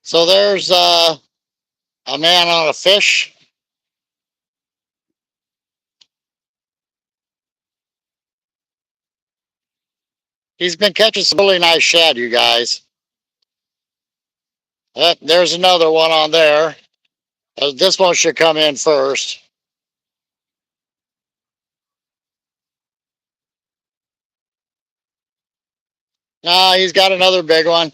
So there's a man on a fish. He's been catching some really nice shad, you guys. There's another one on there. This one should come in first. Nah, he's got another big one.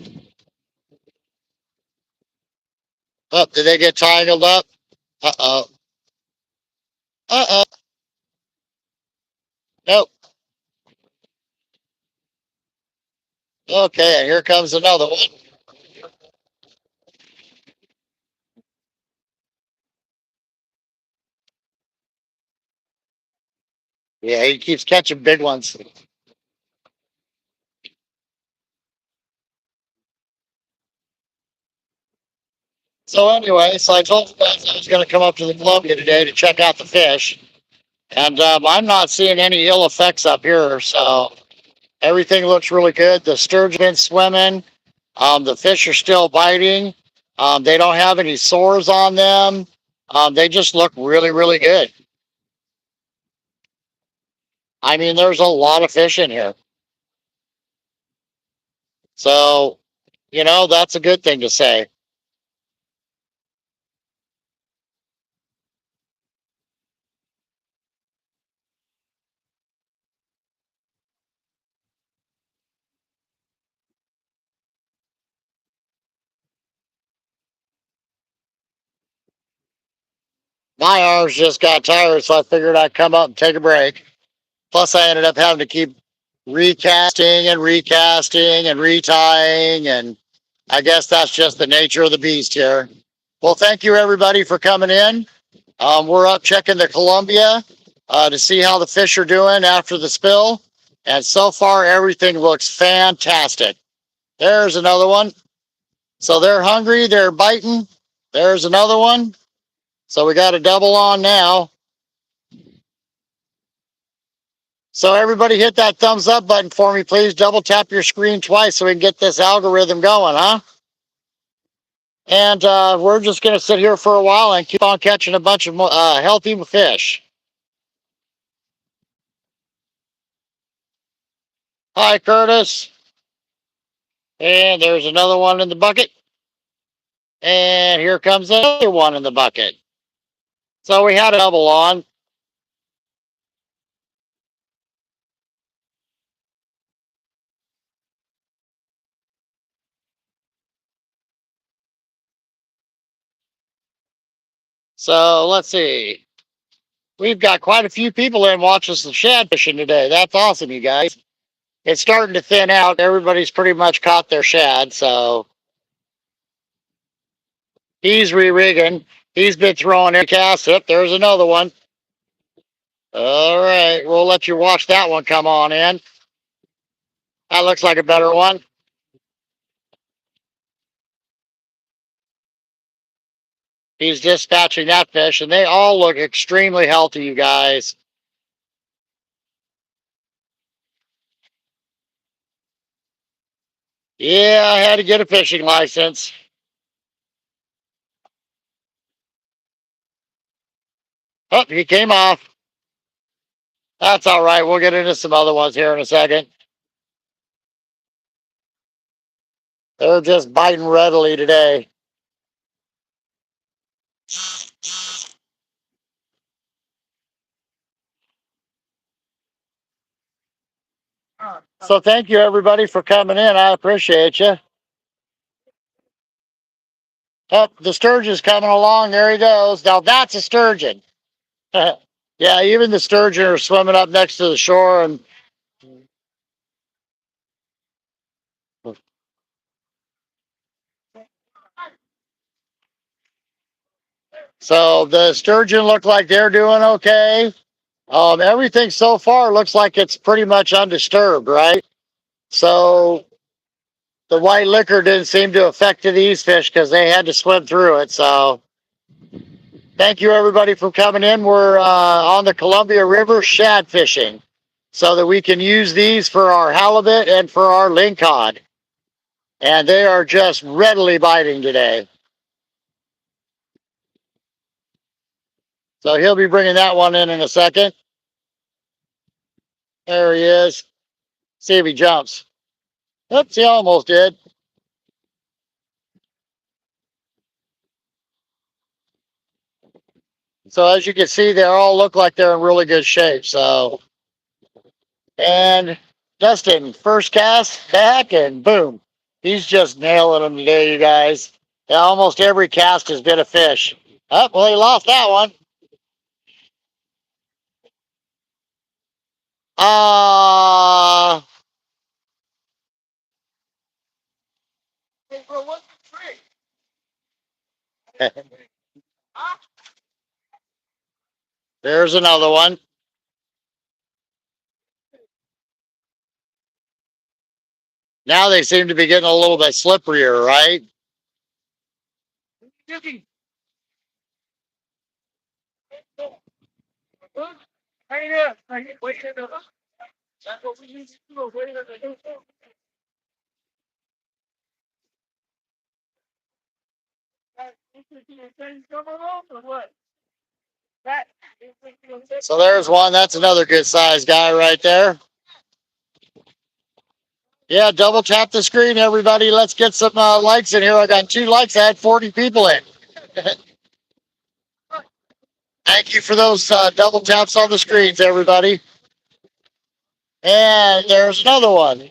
Oh, did they get tangled up? Uh-oh. Uh-oh. Nope. Okay, and here comes another one. Yeah, he keeps catching big ones. So anyway, so I told you guys I was going to come up to the Columbia today to check out the fish. And I'm not seeing any ill effects up here. So everything looks really good. The sturgeon been swimming. The fish are still biting. They don't have any sores on them. They just look really, really good. I mean, there's a lot of fish in here. So, that's a good thing to say. My arms just got tired, so I figured I'd come up and take a break. Plus, I ended up having to keep recasting and recasting and retying, and I guess that's just the nature of the beast here. Well, thank you everybody for coming in. We're up checking the Columbia to see how the fish are doing after the spill, and so far everything looks fantastic. There's another one. So they're hungry, they're biting. There's another one. So we got a double on now. So everybody hit that thumbs up button for me, please. Double tap your screen twice so we can get this algorithm going, huh? And we're just going to sit here for a while and keep on catching a bunch of healthy fish. Hi, Curtis. And there's another one in the bucket. And here comes another one in the bucket. So we had a double on. So let's see. We've got quite a few people in watching some shad fishing today. That's awesome, you guys. It's starting to thin out. Everybody's pretty much caught their shad, so he's re-rigging. He's been throwing air casts. Yep, there's another one. All right, we'll let you watch that one come on in. That looks like a better one. He's dispatching that fish, and they all look extremely healthy, you guys. Yeah, I had to get a fishing license. Oh, he came off. That's all right. We'll get into some other ones here in a second. They're just biting readily today. So thank you everybody for coming in. I appreciate you. Oh, the sturgeon's coming along. There he goes. Now that's a sturgeon. Yeah, even the sturgeon are swimming up next to the shore, and so the sturgeon look like they're doing okay. Everything so far looks like it's pretty much undisturbed, right? So the white liquor didn't seem to affect these fish because they had to swim through it. So thank you everybody for coming in. We're on the Columbia River shad fishing so that we can use these for our halibut and for our lingcod. And they are just readily biting today. So he'll be bringing that one in a second. There he is. See if he jumps. Oops, he almost did. So as you can see, they all look like they're in really good shape. So, and Dustin, first cast back and boom. He's just nailing them today, you guys. Almost every cast has been a fish. Oh, well, he lost that one. Uh, there's another one. Now they seem to be getting a little bit slipperier, right? So there's one. That's another good size guy right there. Yeah, double tap the screen, everybody. Let's get some likes in here. I got 2 likes. I had 40 people in. Thank you for those double taps on the screens, everybody. And there's another one.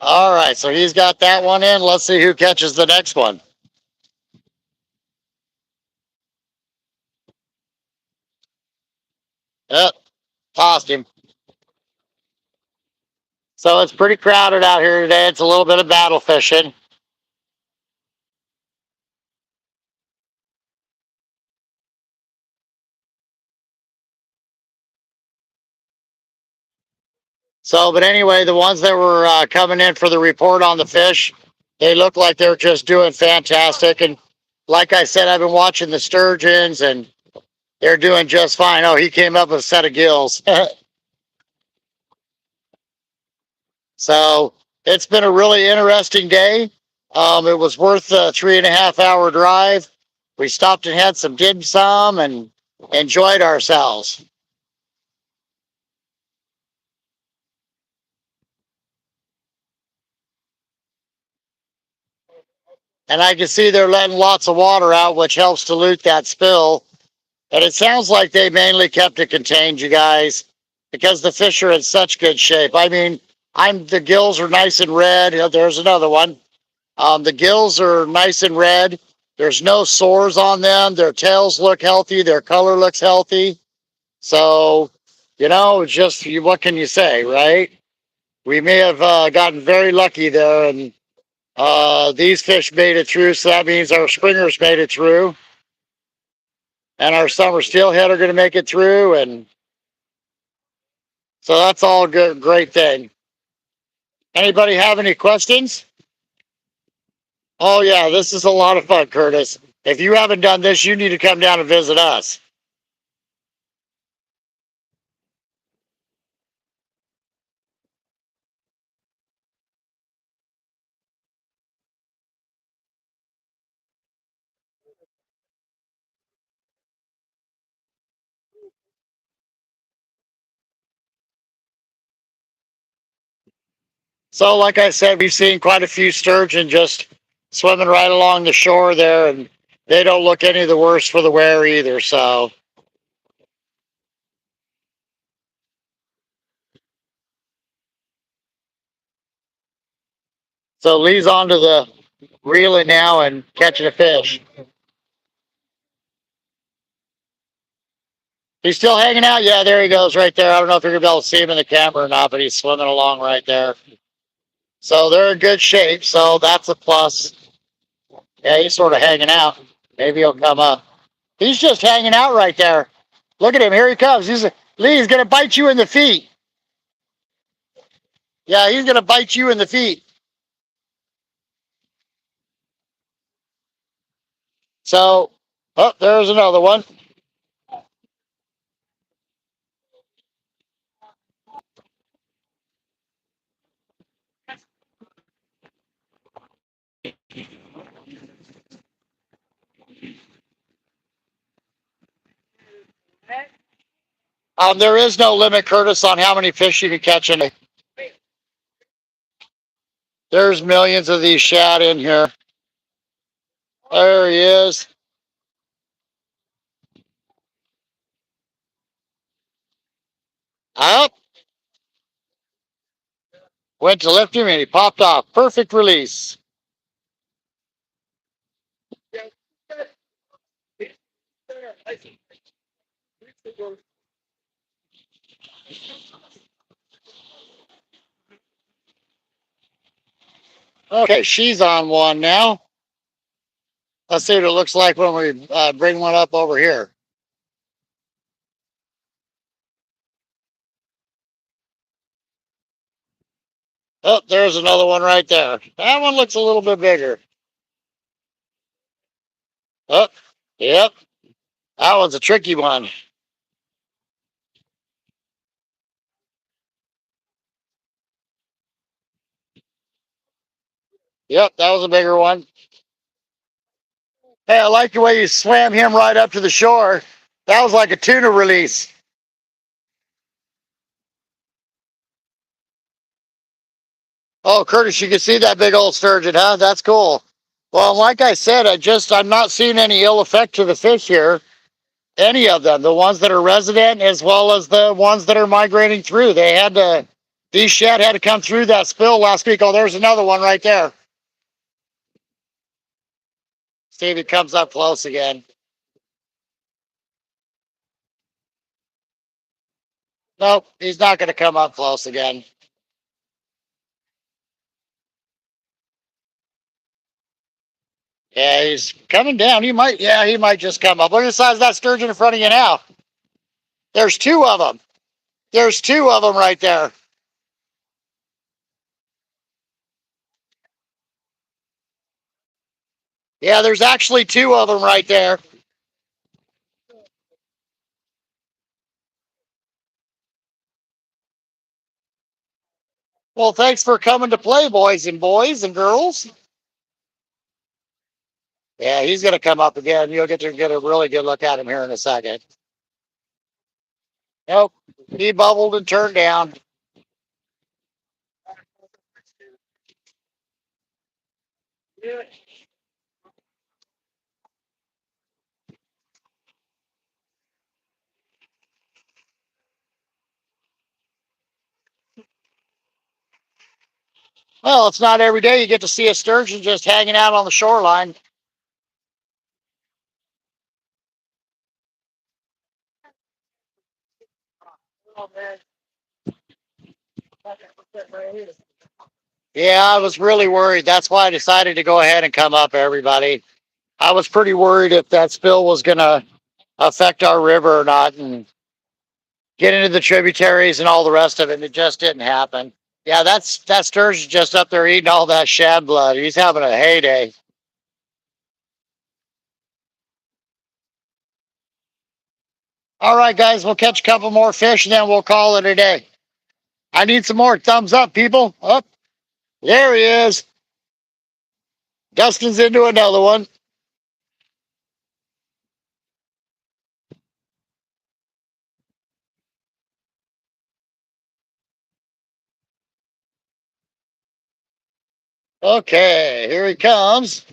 All right, so he's got that one in. Let's see who catches the next one. Yep, tossed him. So it's pretty crowded out here today. It's a little bit of battle fishing. So, but anyway, the ones that were coming in for the report on the fish, they look like they're just doing fantastic. And like I said, I've been watching the sturgeons and they're doing just fine. Oh, he came up with a set of gills. So it's been a really interesting day. It was worth a 3.5 hour drive. We stopped and had some dim sum and enjoyed ourselves. And I can see they're letting lots of water out, which helps dilute that spill. And it sounds like they mainly kept it contained, you guys, because the fish are in such good shape. I mean, the gills are nice and red. There's another one. The gills are nice and red. There's no sores on them. Their tails look healthy. Their color looks healthy. So, just what can you say, right? We may have gotten very lucky there, and these fish made it through. So that means our springers made it through, and our summer steelhead are going to make it through, and so that's all good, great thing. Anybody have any questions? Oh yeah, this is a lot of fun, Curtis. If you haven't done this, you need to come down and visit us. So, like I said, we've seen quite a few sturgeon just swimming right along the shore there, and they don't look any the worse for the wear either. So Lee's onto the reeling now and catching a fish. He's still hanging out. Yeah, there he goes right there. I don't know if you're gonna be able to see him in the camera or not, but he's swimming along right there. So they're in good shape. So that's a plus. Yeah, he's sort of hanging out. Maybe he'll come up. He's just hanging out right there. Look at him. Here he comes. Lee's gonna bite you in the feet. Yeah, he's gonna bite you in the feet. So, oh, there's another one. There is no limit, Curtis, on how many fish you can catch in a. There's millions of these shad in here. There he is. Up. Went to lift him and he popped off. Perfect release. Okay, she's on one now. Let's see what it looks like when we bring one up over here. Oh, there's another one right there. That one looks a little bit bigger. Oh, yep. That one's a tricky one. Yep, that was a bigger one. Hey, I like the way you swam him right up to the shore. That was like a tuna release. Oh, Curtis, you can see that big old sturgeon, huh? That's cool. Well, like I said, I'm not seeing any ill effect to the fish here. Any of them, the ones that are resident as well as the ones that are migrating through. These shad had to come through that spill last week. Oh, there's another one right there. See if he comes up close again. Nope, he's not going to come up close again. Yeah, he's coming down. He might just come up. Look at the size of that sturgeon in front of you now. There's two of them. There's two of them right there. Yeah, there's actually two of them right there. Well, thanks for coming to play, boys and girls. Yeah, he's going to come up again. You'll get to get a really good look at him here in a second. Nope, he bubbled and turned down. Well, it's not every day you get to see a sturgeon just hanging out on the shoreline. Yeah, I was really worried. That's why I decided to go ahead and come up, everybody. I was pretty worried if that spill was going to affect our river or not and get into the tributaries and all the rest of it. And it just didn't happen. Yeah, that sturgeon's just up there eating all that shad blood. He's having a heyday. All right, guys, we'll catch a couple more fish and then we'll call it a day. I need some more thumbs up, people. Up. There he is. Dustin's into another one. Okay, here he comes.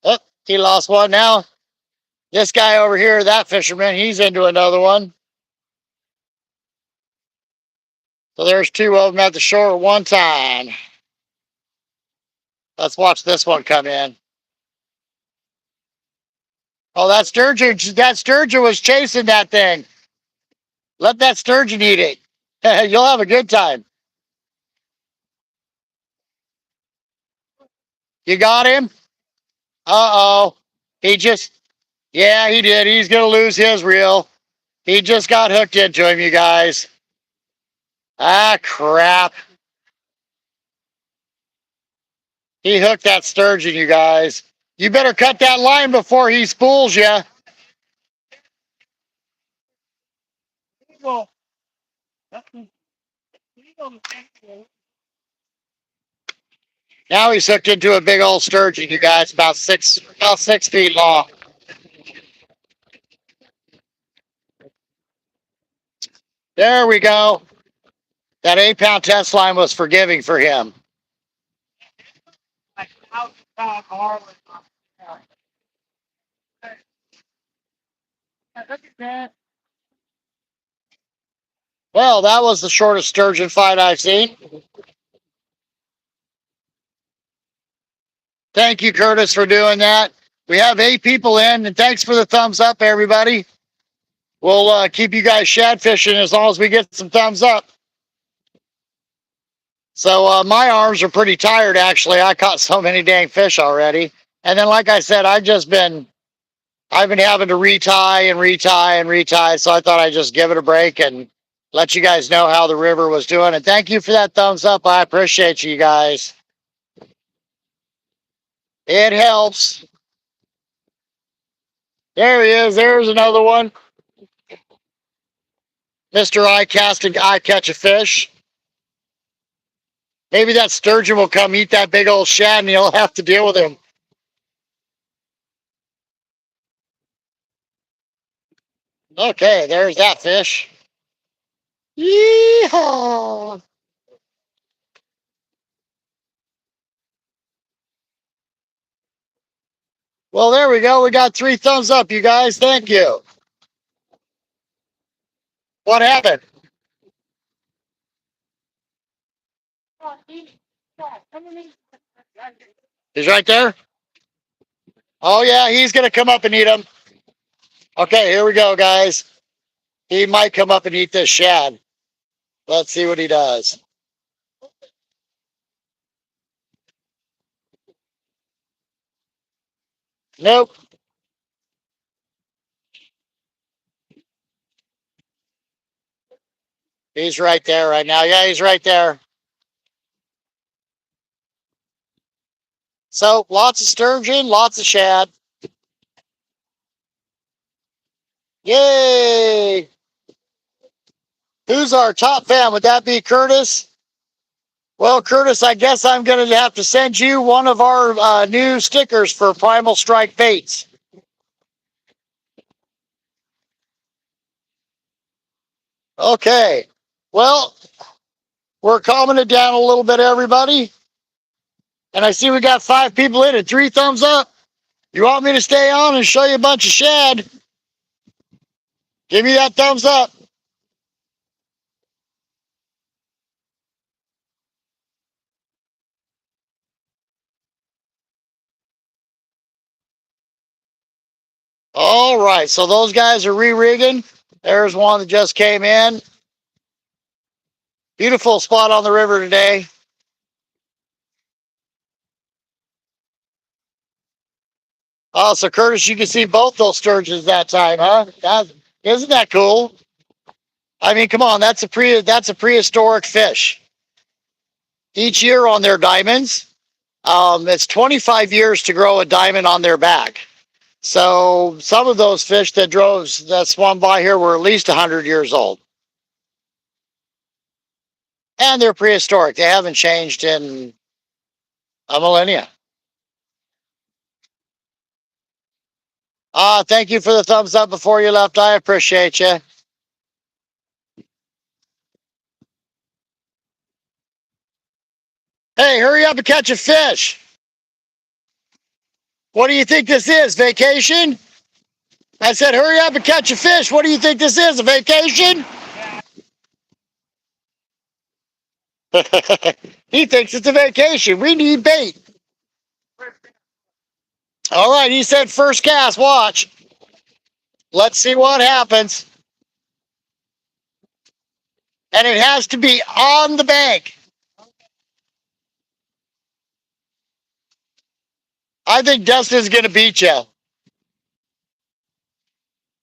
Oh, he lost one now. This guy over here, that fisherman, he's into another one. So there's two of them at the shore at one time. Let's watch this one come in. Oh, that sturgeon was chasing that thing. Let that sturgeon eat it. You'll have a good time. You got him? Uh-oh. Yeah, he did. He's going to lose his reel. He just got hooked into him, you guys. Ah, crap. He hooked that sturgeon, you guys. You better cut that line before he spools you. Now he's hooked into a big old sturgeon, you guys, about 6 feet long. There we go. That 8-pound test line was forgiving for him. Well, that was the shortest sturgeon fight I've seen. Thank you, Curtis, for doing that. We have 8 people in, and thanks for the thumbs up, everybody. We'll keep you guys shad fishing as long as we get some thumbs up. So my arms are pretty tired, actually. I caught so many dang fish already. And then, like I said, I've been having to retie and retie and retie. So I thought I'd just give it a break and let you guys know how the river was doing. And thank you for that thumbs up. I appreciate you guys. It helps. There he is. There's another one. Mr. I catch a fish. Maybe that sturgeon will come eat that big old shad and you'll have to deal with him. Okay, there's that fish. Yeehaw! Well, there we go. We got 3 thumbs up, you guys. Thank you. What happened? He's right there? Oh, yeah, he's going to come up and eat them. Okay, here we go, guys. He might come up and eat this shad. Let's see what he does. Nope. He's right there right now. Yeah, he's right there. So, lots of sturgeon, lots of shad. Yay! Who's our top fan? Would that be Curtis? Well, Curtis, I guess I'm going to have to send you one of our new stickers for Primal Strike Baits. Okay. Well, we're calming it down a little bit, everybody. And I see we got 5 people in it. 3 thumbs up. You want me to stay on and show you a bunch of shad? Give me that thumbs up. All right. So those guys are re-rigging. There's one that just came in. Beautiful spot on the river today. Oh, so Curtis, you can see both those sturgeons that time, huh? Isn't that cool? I mean, come on, that's a prehistoric fish. Each year on their diamonds, it's 25 years to grow a diamond on their back. So some of those fish that swam by here were at least 100 years old. And they're prehistoric. They haven't changed in a millennia. Thank you for the thumbs up before you left. I appreciate you. Hey, hurry up and catch a fish. What do you think this is? Vacation? I said, hurry up and catch a fish. What do you think this is? A vacation? He thinks it's a vacation. We need bait. All right, he said first cast. Watch. Let's see what happens. And it has to be on the bank. I think Dustin's going to beat you.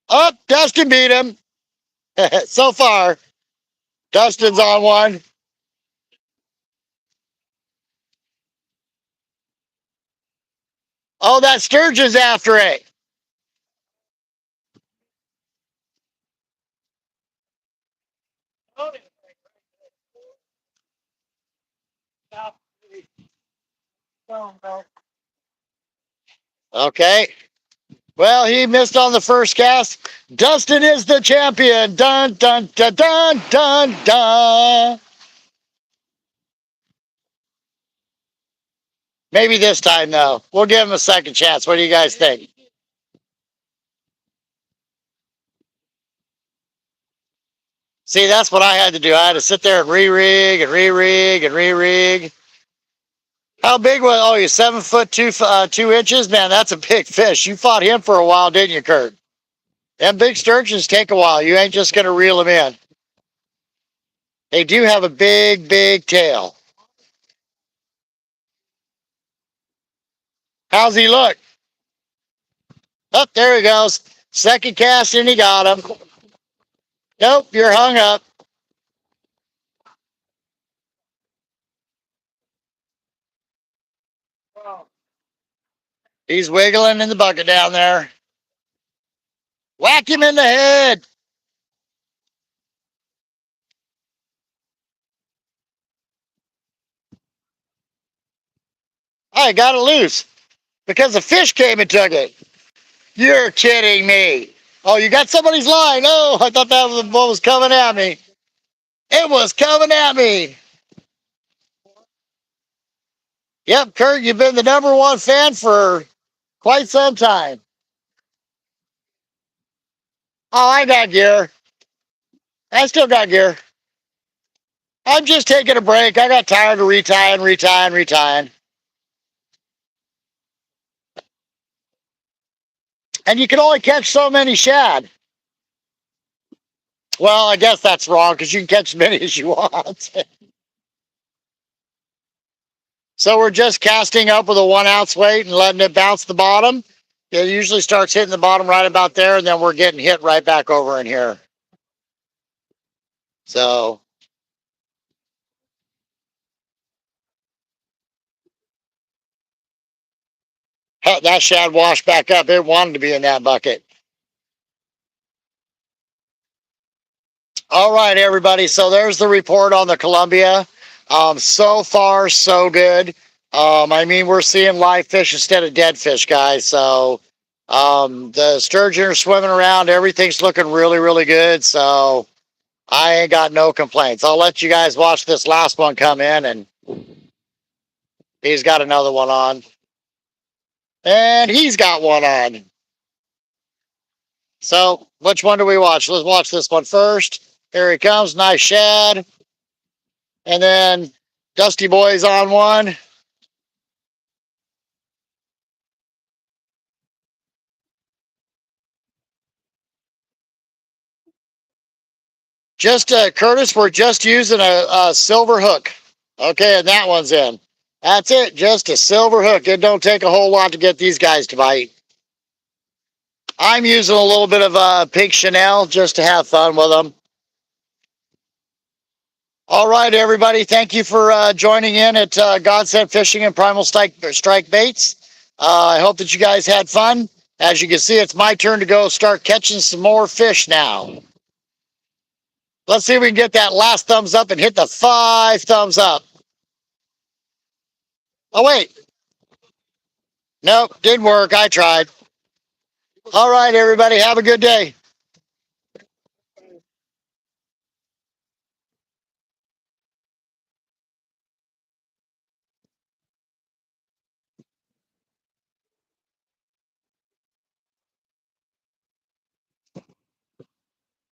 Oh, Dustin beat him. So far, Dustin's on one. Oh, that sturgeon's after it. Okay. Well, he missed on the first cast. Dustin is the champion. Dun, dun, dun, dun, dun, dun. Maybe this time, though. We'll give him a second chance. What do you guys think? See, that's what I had to do. I had to sit there and re-rig and re-rig and re-rig. How big was? Oh, you're 7 foot 2 2 inches, man. That's a big fish. You fought him for a while, didn't you, Kurt? Them big sturgeons take a while. You ain't just gonna reel them in. They do have a big, big tail. How's he look? Oh, there he goes. Second cast and he got him. Nope, you're hung up. He's wiggling in the bucket down there. Whack him in the head. I got it loose because the fish came and took it. You're kidding me. Oh, you got somebody's line. Oh, I thought that was what was coming at me. It was coming at me. Yep, Kurt, you've been the #1 fan for quite some time. Oh, I got gear. I still got gear. I'm just taking a break. I got tired of retying. And you can only catch so many shad. Well, I guess that's wrong because you can catch as many as you want. So we're just casting up with a 1 ounce weight and letting it bounce the bottom. It usually starts hitting the bottom right about there, and then we're getting hit right back over in here. So that shad washed back up. It wanted to be in that bucket. All right, everybody. So there's the report on the Columbia. So far, so good. I mean, we're seeing live fish instead of dead fish, guys. So the sturgeon are swimming around. Everything's looking really, really good. So I ain't got no complaints. I'll let you guys watch this last one come in, and he's got another one on. And he's got one on. So which one do we watch? Let's watch this one first. Here he comes. Nice shad. And then Dusty Boy's on one. Just Curtis, we're just using a silver hook. Okay, and that one's in. That's it, just a silver hook. It don't take a whole lot to get these guys to bite. I'm using a little bit of pink Chanel just to have fun with them. All right, everybody. Thank you for joining in at Godsend Fishing and Primal Strike Baits. I hope that you guys had fun. As you can see, it's my turn to go start catching some more fish now. Let's see if we can get that last thumbs up and hit the 5 thumbs up. Oh, wait. Nope, didn't work. I tried. All right, everybody. Have a good day.